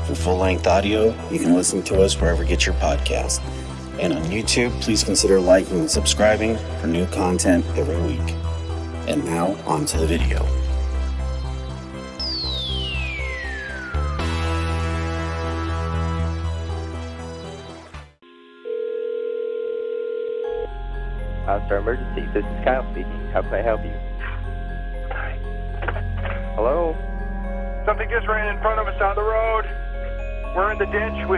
For full-length audio, you can listen to us wherever you get your podcast. And on YouTube, please consider liking and subscribing for new content every week. And now, on to the video. Star Emergency, this is Kyle speaking. How can I help you? Hello? Something just ran in front of us on the road. We're in the ditch. We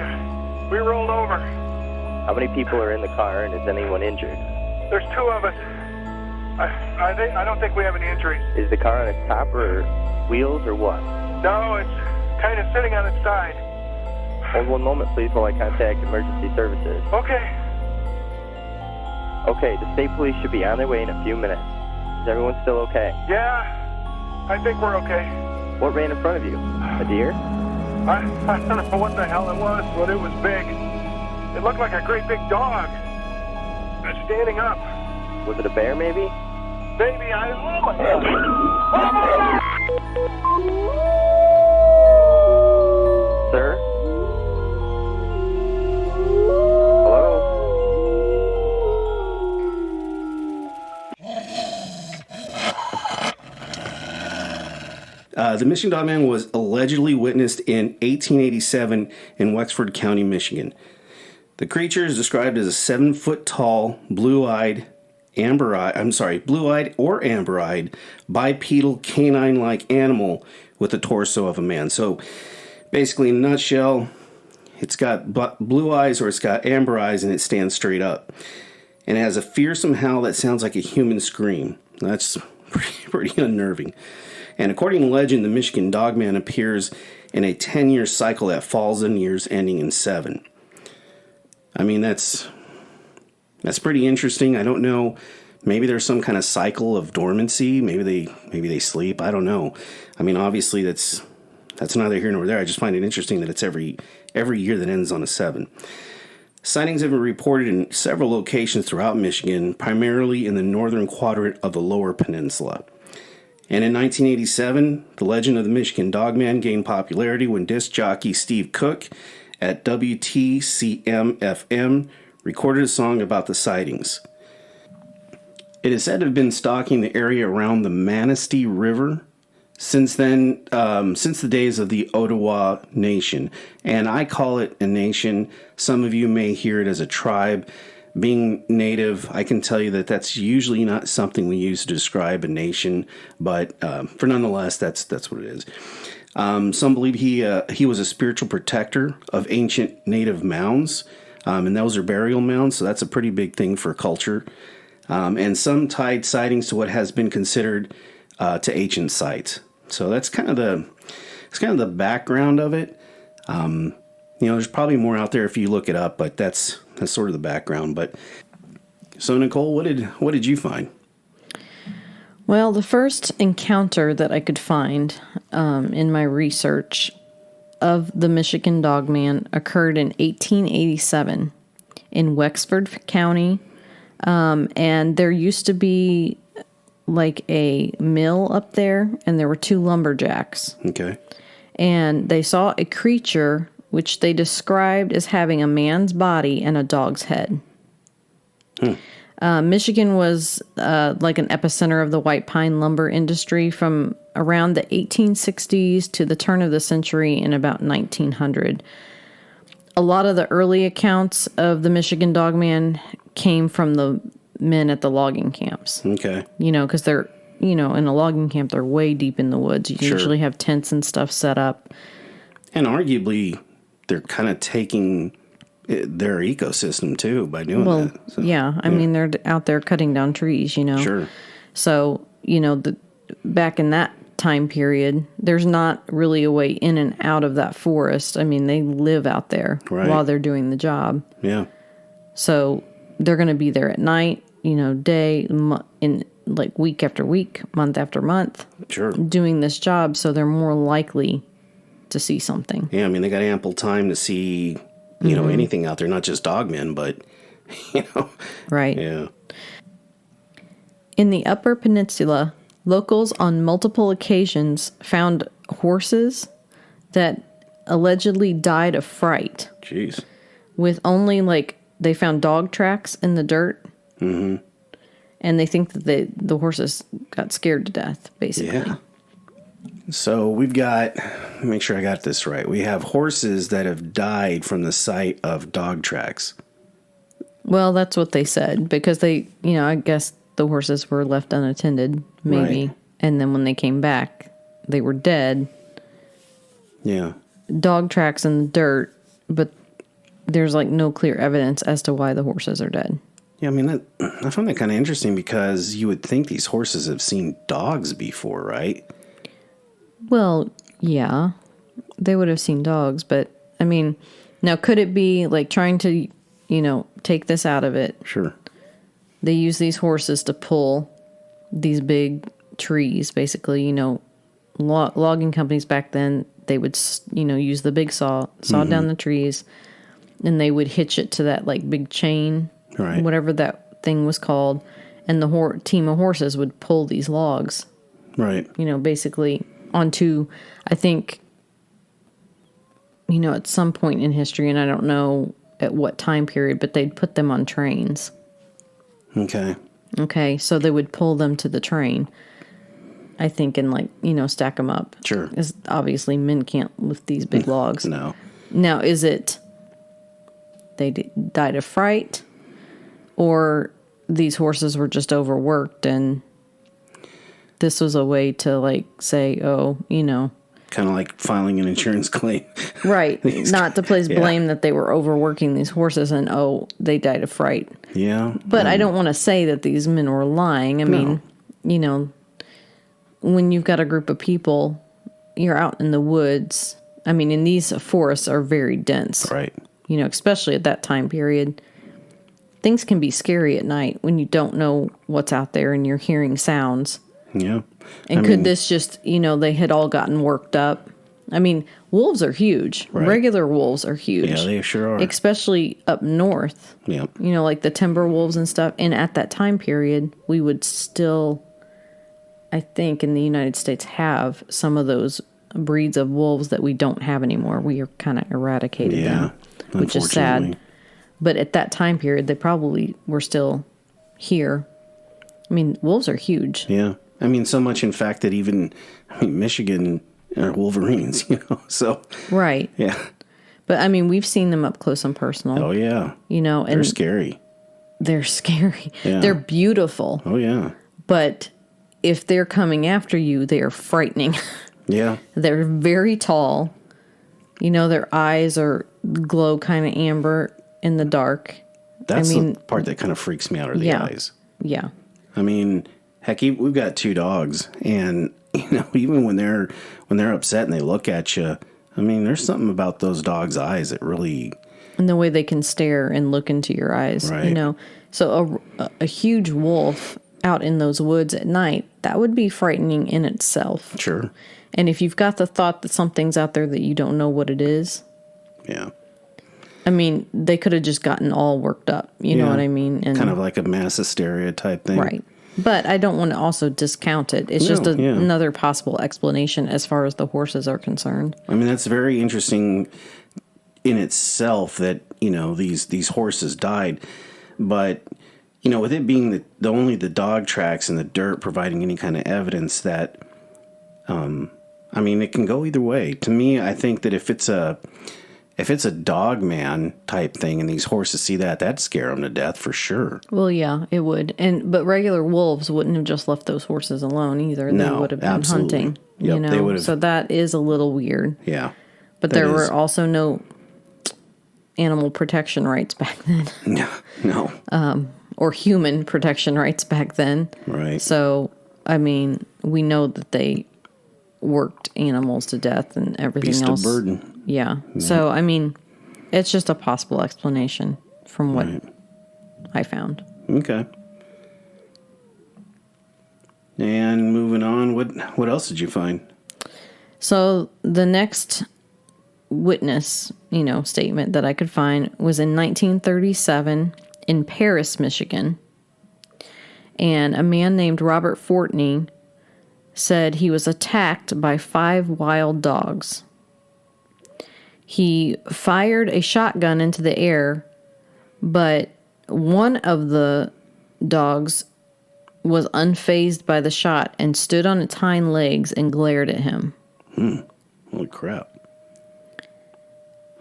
rolled over. How many people are in the car, and is anyone injured? There's two of us. I don't think we have any injuries. Is the car on its top or wheels or what? No, it's kind of sitting on its side. Hold one moment, please, while I contact emergency services. Okay. Okay, the state police should be on their way in a few minutes. Is everyone still okay? Yeah, I think we're okay. What ran in front of you? A deer? I don't know what the hell it was, but it was big. It looked like a great big dog. Standing up. Was it a bear, maybe? Maybe. Oh my God. Oh my God! Sir? Hello? The Michigan Dogman was allegedly witnessed in 1887 in Wexford County, Michigan. The creature is described as a 7-foot-tall, blue-eyed or amber-eyed, bipedal canine-like animal with the torso of a man. So, basically, in a nutshell, it's got blue eyes or it's got amber eyes and it stands straight up. And it has a fearsome howl that sounds like a human scream. That's pretty unnerving. And according to legend, the Michigan Dogman appears in a 10-year cycle that falls in years ending in 7. I mean, that's pretty interesting. I don't know. Maybe there's some kind of cycle of dormancy. Maybe they sleep. I don't know. I mean, obviously that's neither here nor there. I just find it interesting that it's every year that ends on a 7. Sightings have been reported in several locations throughout Michigan, primarily in the northern quadrant of the Lower Peninsula. And in 1987, the legend of the Michigan Dogman gained popularity when disc jockey Steve Cook at WTCM-FM recorded a song about the sightings. It is said to have been stalking the area around the Manistee River since the days of the Ottawa Nation. And I call it a nation. Some of you may hear it as a tribe. Being native, I can tell you that that's usually not something we use to describe a nation, but for nonetheless, that's what it is. Some believe he was a spiritual protector of ancient native mounds, and those are burial mounds, so that's a pretty big thing for culture. And some tied sightings to what has been considered to ancient sites. So that's kind of the background of it. There's probably more out there if you look it up, but that's sort of the background. But so, Nicole, what did you find? Well, the first encounter that I could find in my research of the Michigan Dogman occurred in 1887 in Wexford County, and there used to be like a mill up there, and there were 2 lumberjacks. Okay. And they saw a creature which they described as having a man's body and a dog's head. Michigan was like an epicenter of the white pine lumber industry from around the 1860s to the turn of the century in about 1900. A lot of the early accounts of the Michigan Dogman came from the men at the logging camps. Okay. Because they're, in a logging camp, they're way deep in the woods. You Sure. usually have tents and stuff set up. And arguably, they're kind of taking their ecosystem, too, by doing that. So, yeah. I mean, they're out there cutting down trees, Sure. So, back in that time period, there's not really a way in and out of that forest. I mean, they live out there while they're doing the job. Yeah. So they're going to be there at night, day, in like week after week, month after month. Sure. Doing this job, so they're more likely to see something. Yeah, I mean, they got ample time to see, anything out there, not just dogmen, but, Right. Yeah. In the Upper Peninsula, locals on multiple occasions found horses that allegedly died of fright. Jeez. With only, like, they found dog tracks in the dirt. Mm-hmm. And they think that the horses got scared to death, basically. Yeah. So we've got, make sure I got this right. We have horses that have died from the sight of dog tracks. Well, that's what they said, because they, I guess the horses were left unattended, maybe. Right. And then when they came back, they were dead. Yeah. Dog tracks in the dirt, but there's like no clear evidence as to why the horses are dead. Yeah, I mean, I find that kind of interesting because you would think these horses have seen dogs before, right? Well, yeah, they would have seen dogs, but I mean, now could it be like trying to, take this out of it? Sure. They use these horses to pull these big trees, basically, logging companies back then, they would, use the big saw down the trees, and they would hitch it to that like big chain, right, whatever that thing was called, and the team of horses would pull these logs, right, basically onto, I think, at some point in history, and I don't know at what time period, but they'd put them on trains. Okay, so they would pull them to the train, I think, and like, stack them up. Sure. Because obviously men can't lift these big logs. No. Now, is it they died of fright, or these horses were just overworked and this was a way to like say, kind of like filing an insurance claim. Right. Not to place blame that they were overworking these horses and, they died of fright. Yeah. But I don't want to say that these men were lying. I mean, when you've got a group of people, you're out in the woods. I mean, and these forests are very dense. Right. Especially at that time period. Things can be scary at night when you don't know what's out there and you're hearing sounds. Yeah. And could this just, they had all gotten worked up? I mean, wolves are huge. Right. Regular wolves are huge. Yeah, they sure are. Especially up north. Yeah. Like the timber wolves and stuff. And at that time period, we would still, I think, in the United States have some of those breeds of wolves that we don't have anymore. We are kind of eradicated them, which is sad. But at that time period, they probably were still here. I mean, wolves are huge. Yeah. I mean, so much, in fact, that even, Michigan are Wolverines, so. Right. Yeah. But, I mean, we've seen them up close and personal. Oh, yeah. And they're scary. They're scary. Yeah. They're beautiful. Oh, yeah. But if they're coming after you, they are frightening. Yeah. They're very tall. Their eyes glow kind of amber in the dark. That's the part that kind of freaks me out, are the eyes. Yeah. I mean, heck, we've got 2 dogs, and even when they're upset and they look at you, I mean, there's something about those dogs' eyes that really, and the way they can stare and look into your eyes, right. So a huge wolf out in those woods at night, that would be frightening in itself. Sure. And if you've got the thought that something's out there that you don't know what it is, yeah. I mean, they could have just gotten all worked up. You know what I mean? And kind of like a mass hysteria type thing. Right. But I don't want to also discount it. It's just another possible explanation as far as the horses are concerned. I mean, that's very interesting in itself that, these horses died. But, with it being only the dog tracks in the dirt providing any kind of evidence that, I mean, it can go either way. To me, I think that if it's a dog man type thing and these horses see that'd scare them to death for sure. Well, yeah, it would. But regular wolves wouldn't have just left those horses alone either. They would have been absolutely. hunting. Yep, they would have. So that is a little weird. Yeah. But there were also no animal protection rights back then. No. Or human protection rights back then. Right. So, I mean, we know that they worked animals to death and everything Beast else. of burden. Yeah. So, I mean, it's just a possible explanation from what I found. Okay. And moving on, what else did you find? So, the next witness, statement that I could find was in 1937 in Paris, Michigan. And a man named Robert Fortney said he was attacked by 5 wild dogs. He fired a shotgun into the air, but one of the dogs was unfazed by the shot and stood on its hind legs and glared at him. Holy crap.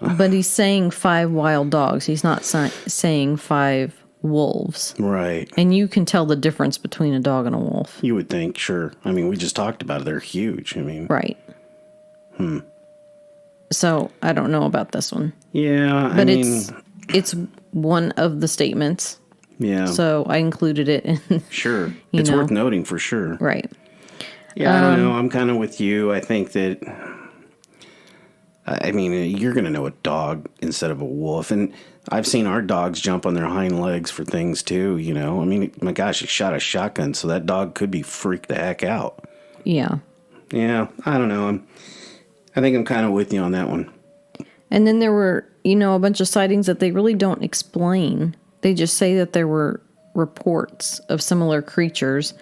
But he's saying 5 wild dogs. He's not saying 5 wolves. Right. And you can tell the difference between a dog and a wolf. You would think, sure. I mean, we just talked about it. They're huge. I mean. Right. So, I don't know about this one. Yeah, But it's one of the statements. Yeah. So, I included it in. Sure. It's worth noting for sure. Right. Yeah, I don't know. I'm kind of with you. I think that, I mean, you're going to know a dog instead of a wolf. And I've seen our dogs jump on their hind legs for things too, you know. I mean, my gosh, he shot a shotgun, so that dog could be freaked the heck out. Yeah. Yeah, I don't know. I think I'm kind of with you on that one. And then there were, a bunch of sightings that they really don't explain. They just say that there were reports of similar creatures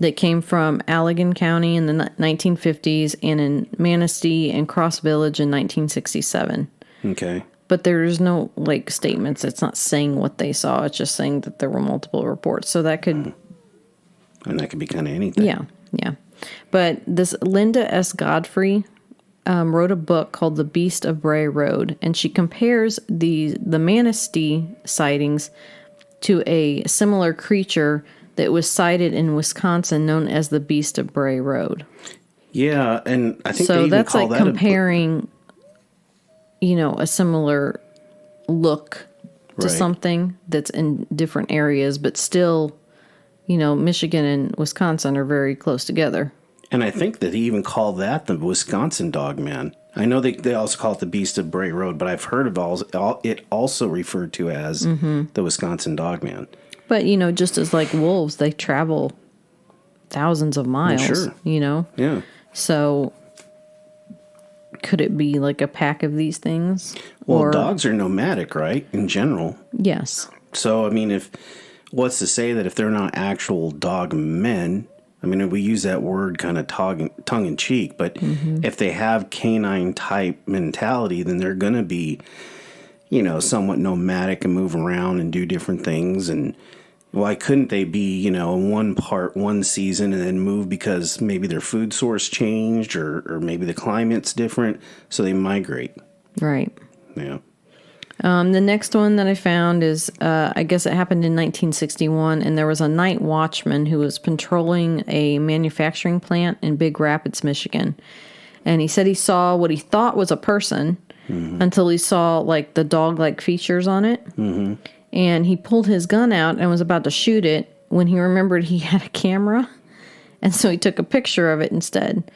that came from Allegan County in the 1950s and in Manistee and Cross Village in 1967. Okay. But there's no, statements. It's not saying what they saw. It's just saying that there were multiple reports. So that could... And that could be kind of anything. Yeah. But this Linda S. Godfrey wrote a book called The Beast of Bray Road, and she compares the Manistee sightings to a similar creature that was sighted in Wisconsin known as the Beast of Bray Road. Yeah, and I think they so even that's call like that comparing, a similar look to something that's in different areas, but still, Michigan and Wisconsin are very close together. And I think that they even call that the Wisconsin Dogman. I know they also call it the Beast of Bray Road, but I've heard of it also referred to as the Wisconsin Dogman. But, just as like wolves, they travel thousands of miles, Sure. Yeah. So could it be like a pack of these things? Well, dogs are nomadic, right? In general. Yes. So, I mean, what's to say that if they're not actual dog men, I mean, we use that word kind of tongue in cheek, but if they have canine type mentality, then they're going to be, somewhat nomadic and move around and do different things. And why couldn't they be, one season and then move because maybe their food source changed or maybe the climate's different, so they migrate. Right. Yeah. The next one that I found is, I guess it happened in 1961, and there was a night watchman who was patrolling a manufacturing plant in Big Rapids, Michigan. And he said he saw what he thought was a person until he saw, the dog-like features on it. Mm-hmm. And he pulled his gun out and was about to shoot it when he remembered he had a camera. And so he took a picture of it instead.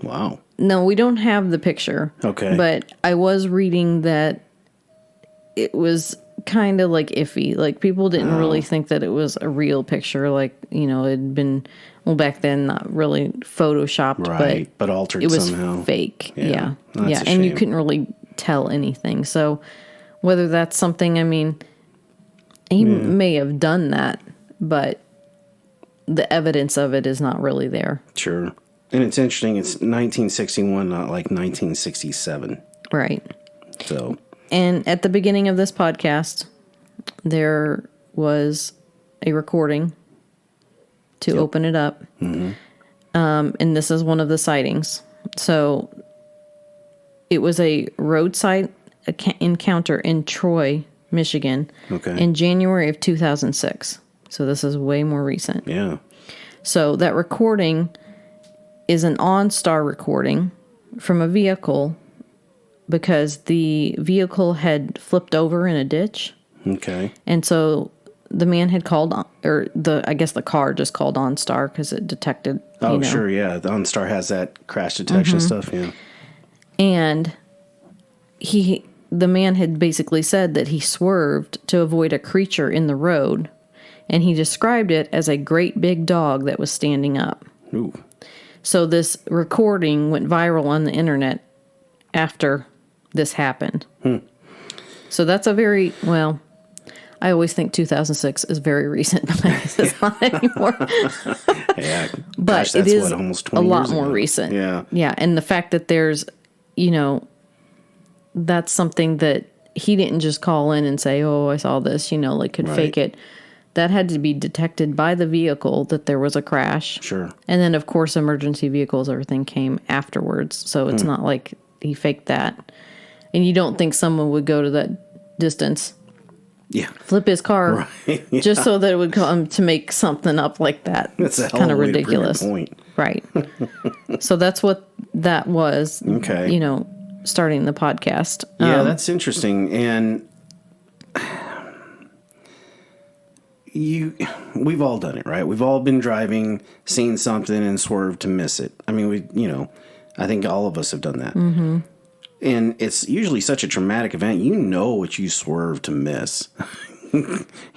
Wow. No, we don't have the picture. Okay. But I was reading that it was kind of iffy. People didn't really think that it was a real picture. It had been, back then not really photoshopped, right, but altered it was somehow. Fake. Yeah. That's a And you shame. couldn't really tell anything. So whether that's something, he may have done that, but the evidence of it is not really there. Sure. And it's interesting, it's 1961, not like 1967. Right. So... And at the beginning of this podcast, there was a recording to open it up. Mm-hmm. And this is one of the sightings. So it was a roadside encounter in Troy, Michigan, in January of 2006. So this is way more recent. Yeah. So that recording is an OnStar recording from a vehicle because the vehicle had flipped over in a ditch. Okay. And so the man had called, I guess the car just called OnStar because it detected. Oh, sure, yeah. The OnStar has that crash detection stuff, yeah. And the man had basically said that he swerved to avoid a creature in the road, and he described it as a great big dog that was standing up. Ooh. So this recording went viral on the internet after this happened. So that's a very, I always think 2006 is very recent, but I guess it's not anymore. Yeah. But gosh, that's it is almost a 20 lot years more ago. recent. Yeah. Yeah, and the fact that there's, that's something that he didn't just call in and say, oh, I saw this, like could fake it. That had to be detected by the vehicle that there was a crash. Sure. And then, of course, emergency vehicles, everything came afterwards. So it's not like he faked that. And you don't think someone would go to that distance, flip his car, just so that it would come to make something up like that. That's a kind of ridiculous. Point. Right. So that's what that was, okay. Starting the podcast. Yeah, that's interesting. And we've all done it, right? We've all been driving, seen something, and swerved to miss it. I mean, I think all of us have done that. Mm-hmm. And it's usually such a traumatic event. You know what you swerved to miss.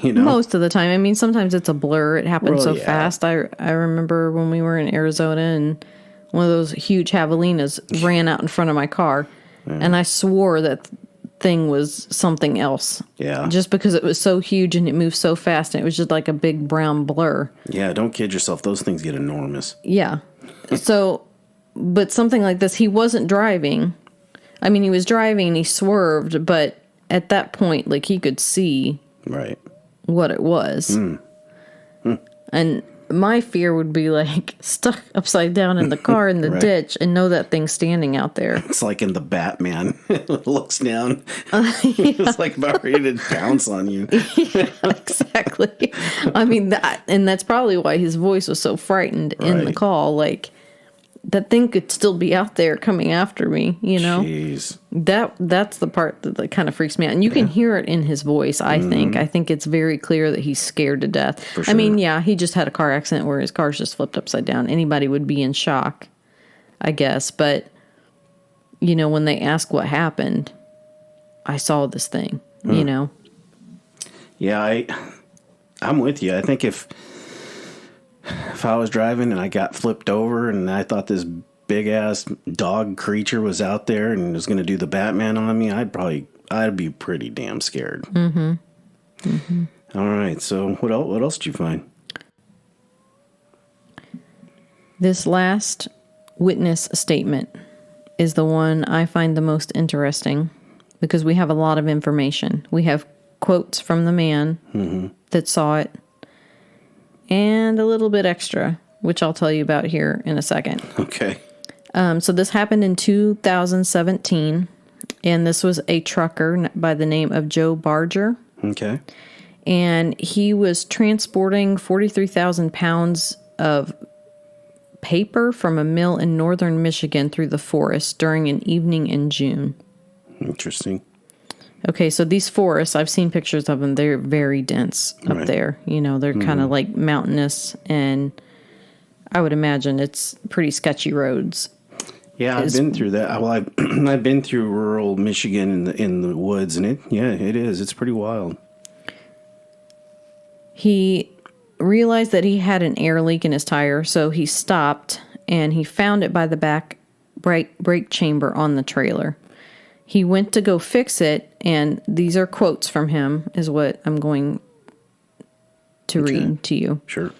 Most of the time. I mean, sometimes it's a blur. It happens fast. I remember when we were in Arizona and one of those huge javelinas ran out in front of my car. Yeah. And I swore that thing was something else. Yeah. Just because it was so huge and it moved so fast and it was just like a big brown blur. Yeah, don't kid yourself. Those things get enormous. Yeah. So, but something like this, he wasn't driving. I mean, he was driving and he swerved, but at that point, like, he could see what it was. And my fear would be, like, stuck upside down in the car in the ditch and know that thing's standing out there. It's like in the Batman. It looks down. It's like about ready to pounce on you. Yeah, exactly. I mean, that's probably why his voice was so frightened in the call. Like, that thing could still be out there coming after me, Jeez. That's the part that kind of freaks me out. And you can hear it in his voice, I think. I think it's very clear that he's scared to death. For sure. I mean, he just had a car accident where his car's just flipped upside down. Anybody would be in shock, I guess. But, when they ask what happened, I saw this thing, Yeah, I'm with you. I think if I was driving and I got flipped over and I thought this big ass dog creature was out there and was going to do the Batman on me, I'd be pretty damn scared. Mm-hmm. Mm-hmm. All right. So what else did you find? This last witness statement is the one I find the most interesting because we have a lot of information. We have quotes from the man that saw it. And a little bit extra, which I'll tell you about here in a second. Okay. So this happened in 2017, and this was a trucker by the name of Joe Barger. Okay. And he was transporting 43,000 pounds of paper from a mill in northern Michigan through the forest during an evening in June. Interesting. Okay, so these forests, I've seen pictures of them. They're very dense up there. They're kind of like mountainous, and I would imagine it's pretty sketchy roads. Yeah, I've been through that. Well, I've been through rural Michigan in the woods, and it is. It's pretty wild. He realized that he had an air leak in his tire, so he stopped, and he found it by the back brake chamber on the trailer. He went to go fix it, and these are quotes from him, is what I'm going to read to you. Sure.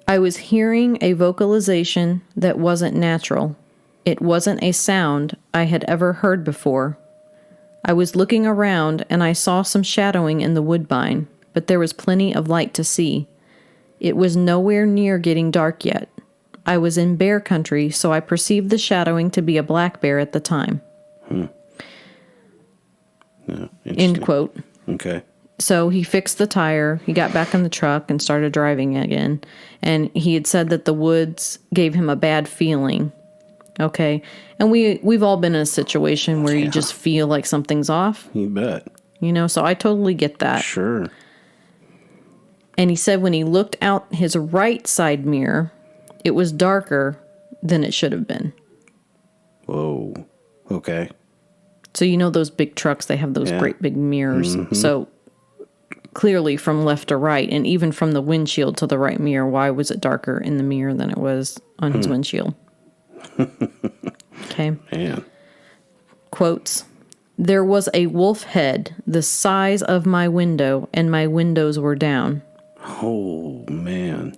I was hearing a vocalization that wasn't natural. It wasn't a sound I had ever heard before. I was looking around, and I saw some shadowing in the woodbine, but there was plenty of light to see. It was nowhere near getting dark yet. I was in bear country, so I perceived the shadowing to be a black bear at the time. Yeah, end quote. Okay. So he fixed the tire, he got back in the truck and started driving again. And he had said that the woods gave him a bad feeling. Okay. And we've all been in a situation where you just feel like something's off. You bet. So I totally get that. Sure. And he said when he looked out his right side mirror, it was darker than it should have been. Whoa. Okay. So those big trucks, they have those great big mirrors. Mm-hmm. So clearly from left to right, and even from the windshield to the right mirror, why was it darker in the mirror than it was on his windshield? Okay. Man. Quotes. There was a wolf head the size of my window, and my windows were down. Oh, man.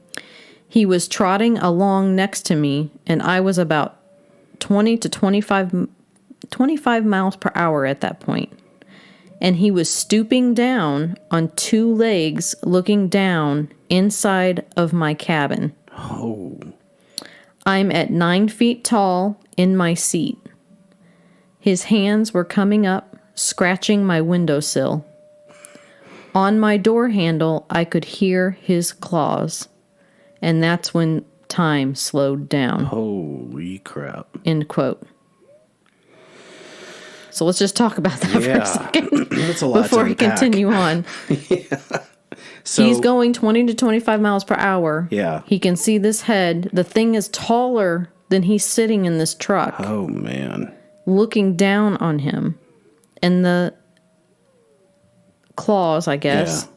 He was trotting along next to me, and I was about 20 to 25 25 miles per hour at that point. And he was stooping down on 2 legs, looking down inside of my cabin. Oh. I'm at 9 feet tall in my seat. His hands were coming up, scratching my windowsill. On my door handle, I could hear his claws. And that's when time slowed down. Holy crap. End quote. So let's just talk about that for a second. That's a lot before to we unpack. continue on. So, He's going 20 to 25 miles per hour. Yeah. He can see this head. The thing is taller than he's sitting in this truck, oh, man. looking down on him. And the claws, I guess,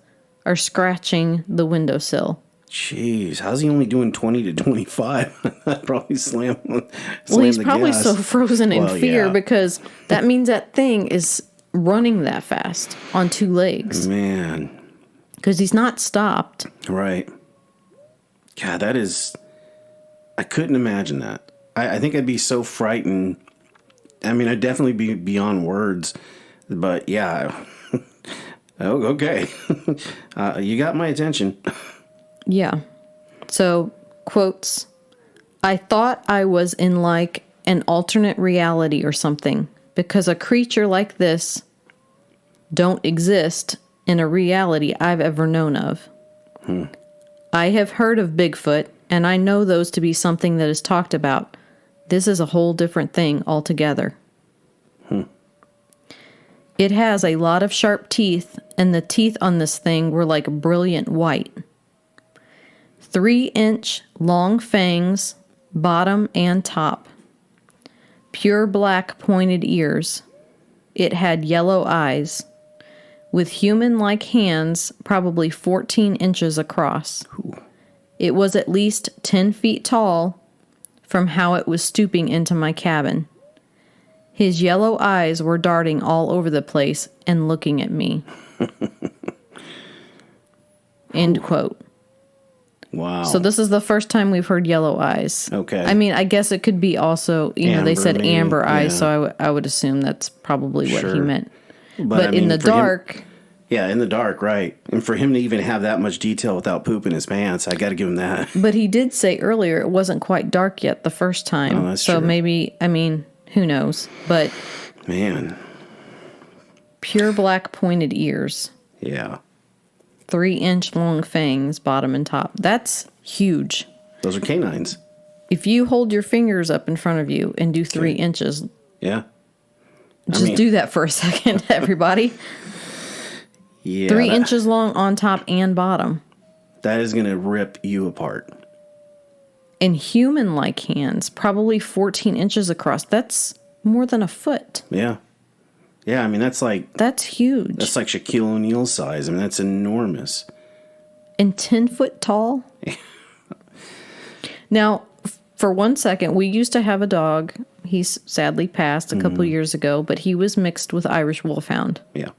are scratching the windowsill. Jeez, how's he only doing 20 to 25? I'd probably slam Well, he's the probably gas. so frozen in Well, fear yeah. because that means that thing is running that fast on 2 legs. Man, Because he's not stopped. right. God, that is... I couldn't imagine that. I think I'd be so frightened. I mean, I'd definitely be beyond words. But, yeah. Oh, okay. You got my attention. Yeah. So, quotes, I thought I was in like an alternate reality or something because a creature like this don't exist in a reality I've ever known of. I have heard of Bigfoot and I know those to be something that is talked about. This is a whole different thing altogether. It has a lot of sharp teeth and the teeth on this thing were like brilliant white. 3-inch long fangs, bottom and top. Pure black pointed ears. It had yellow eyes. With human-like hands, probably 14 inches across. It was at least 10 feet tall from how it was stooping into my cabin. His yellow eyes were darting all over the place and looking at me. End quote. Wow. So this is the first time we've heard yellow eyes. Okay. I mean, I guess it could be also, they Amber, said maybe. amber eyes, Yeah. so I would assume that's probably what he Sure. meant. But I in mean, the for him- dark, Yeah, in the dark, right. And for him to even have that much detail without pooping his pants, I got to give him that. but he did say earlier it wasn't quite dark yet the first time. Oh, that's so true. maybe, I mean, who knows? But Man, pure black pointed ears, yeah. 3-inch long fangs, bottom and top. That's huge. Those are canines. If you hold your fingers up in front of you and do 3 inches, Yeah. just do that for a second, everybody. Yeah. 3 inches long on top and bottom. That is going to rip you apart. And human-like hands, probably 14 inches across. That's more than a foot. Yeah. Yeah, I mean, that's like huge. Shaquille O'Neal's size. I mean, that's enormous. And 10 foot tall. Now, for 1 second, we used to have a dog. He's sadly passed a couple years ago, but he was mixed with Irish Wolfhound. Yeah.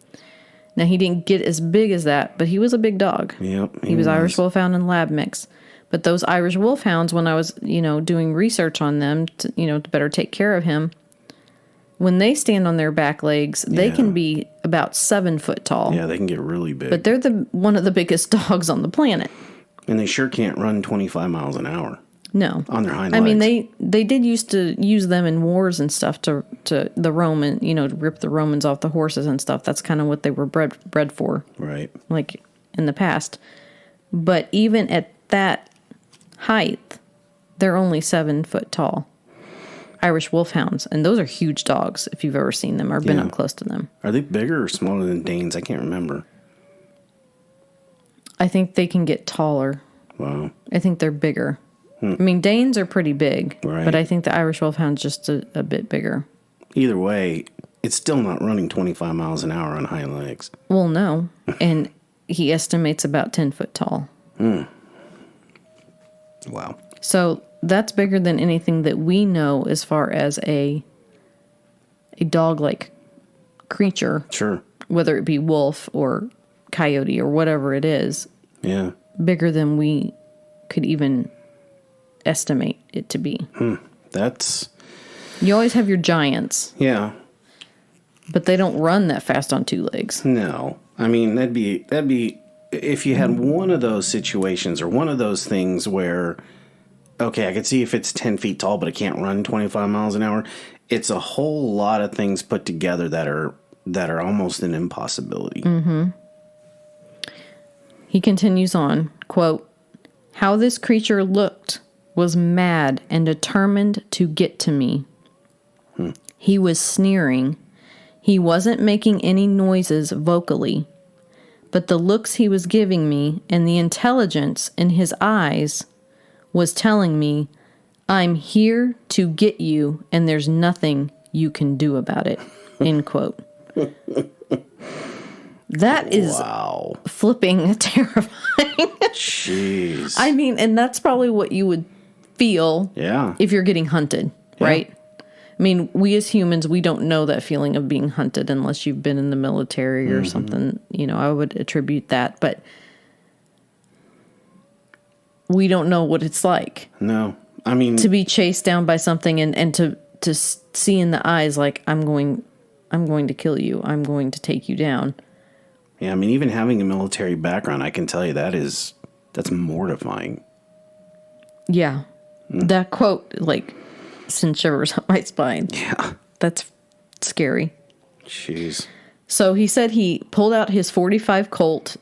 Now, he didn't get as big as that, but he was a big dog. Yep. He was Irish Wolfhound and lab mix. But those Irish Wolfhounds, when I was, doing research on them, to better take care of him, when they stand on their back legs, they can be about 7 foot tall. Yeah, they can get really big. But they're one of the biggest dogs on the planet. And they sure can't run 25 miles an hour No. on their hind I legs. mean, they did used to use them in wars and stuff to the Roman, to rip the Romans off the horses and stuff. That's kind of what they were bred for, Right. like in the past. But even at that height, they're only 7 foot tall. Irish Wolfhounds, and those are huge dogs if you've ever seen them or been Yeah. up close to them. Are they bigger or smaller than Danes? I can't remember. I think they can get taller. Wow. I think they're bigger. I mean, Danes are pretty big, Right. but I think the Irish Wolfhound's just a bit bigger. Either way, it's still not running 25 miles an hour on hind legs. Well, no. And he estimates about 10 foot tall. Wow. So that's bigger than anything that we know as far as a dog-like creature, Sure. whether it be wolf or coyote or whatever it is, Yeah. bigger than we could even estimate it to be. That's You always have your giants. Yeah. But they don't run that fast on two legs. No. I mean, that'd be if you had one of those situations or one of those things where, okay, I could see if it's 10 feet tall, but it can't run 25 miles an hour. It's a whole lot of things put together that are almost an impossibility. Mm-hmm. He continues on, quote, "How this creature looked was mad and determined to get to me. He was sneering. He wasn't making any noises vocally, but the looks he was giving me and the intelligence in his eyes was telling me, I'm here to get you and there's nothing you can do about it." End quote. That is flipping terrifying. Jeez. I mean, and that's probably what you would feel if you're getting hunted, right? I mean, we as humans, we don't know that feeling of being hunted unless you've been in the military or something. You know, I would attribute that. But we don't know what it's like. No. I mean, to be chased down by something and to see in the eyes like, I'm going to kill you. I'm going to take you down. Yeah, I mean, even having a military background, I can tell you that's mortifying. Yeah. That quote, like, sends shivers up my spine. Yeah. That's scary. Jeez. So he said he pulled out his .45 Colt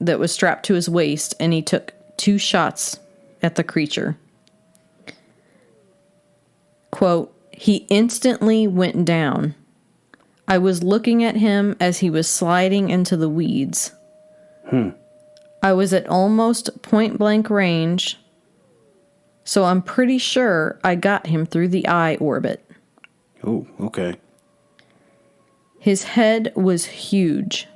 that was strapped to his waist, and he took 2 shots at the creature. Quote, "He instantly went down. I was looking at him as he was sliding into the weeds. I was at almost point blank range, so I'm pretty sure I got him through the eye orbit. Oh, okay. His head was huge.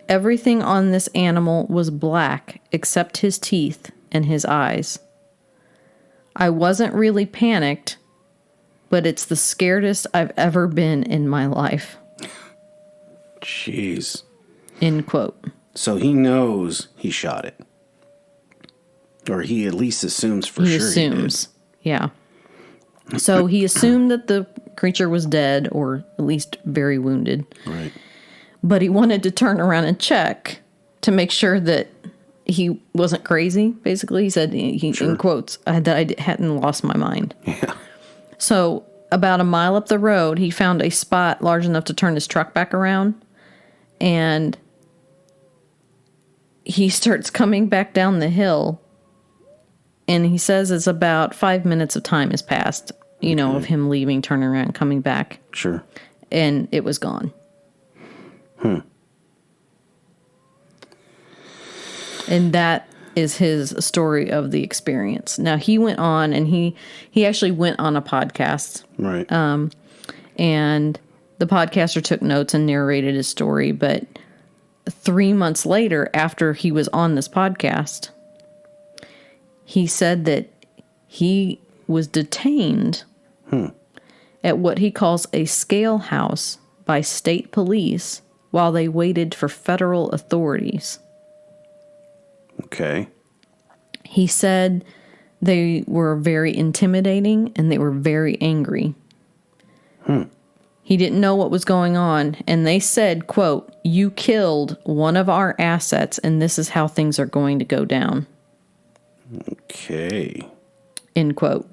Everything on this animal was black except his teeth and his eyes. I wasn't really panicked, but it's the scaredest I've ever been in my life." Jeez. End quote. So he knows he shot it. Or he at least assumes for sure he assumes. Yeah. So he assumed that the creature was dead or at least very wounded. Right. But he wanted to turn around and check to make sure that he wasn't crazy, basically. He said, in quotes, that I hadn't lost my mind. Yeah. So about a mile up the road, he found a spot large enough to turn his truck back around. And he starts coming back down the hill. And he says it's about 5 minutes of time has passed, of him leaving, turning around, coming back. Sure. And it was gone. And that is his story of the experience. Now, he went on and he actually went on a podcast. Right. And the podcaster took notes and narrated his story. But 3 months later, after he was on this podcast, he said that he was detained at what he calls a scale house by state police while they waited for federal authorities. Okay. He said they were very intimidating and they were very angry. He didn't know what was going on, and they said, quote, "You killed one of our assets, and this is how things are going to go down." Okay. End quote.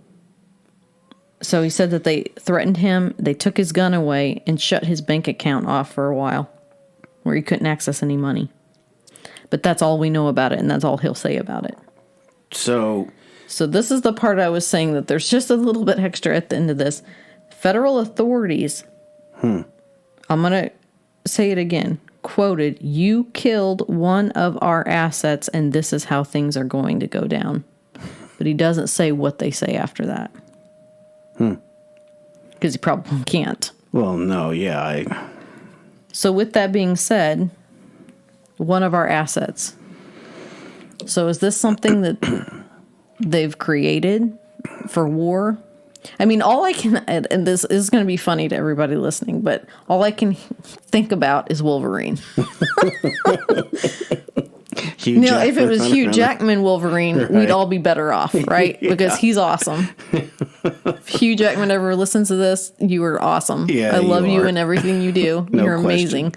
So he said that they threatened him, they took his gun away, and shut his bank account off for a while, where he couldn't access any money. But that's all we know about it, and that's all he'll say about it. So this is the part I was saying that there's just a little bit extra at the end of this. Federal authorities, I'm going to say it again, quoted, "You killed one of our assets, and this is how things are going to go down." But he doesn't say what they say after that. Because he probably can't. Well, no, yeah. So with that being said, one of our assets. So is this something that they've created for war? I mean, all I can, and this is going to be funny to everybody listening, but all I can think about is Wolverine. Hugh No, if it Jackman was on Hugh another- Jackman Wolverine, we'd all be better off, right? Because he's awesome. If Hugh Jackman ever listens to this, you are awesome. Yeah, I love you you are. and everything you do. No You're question. amazing.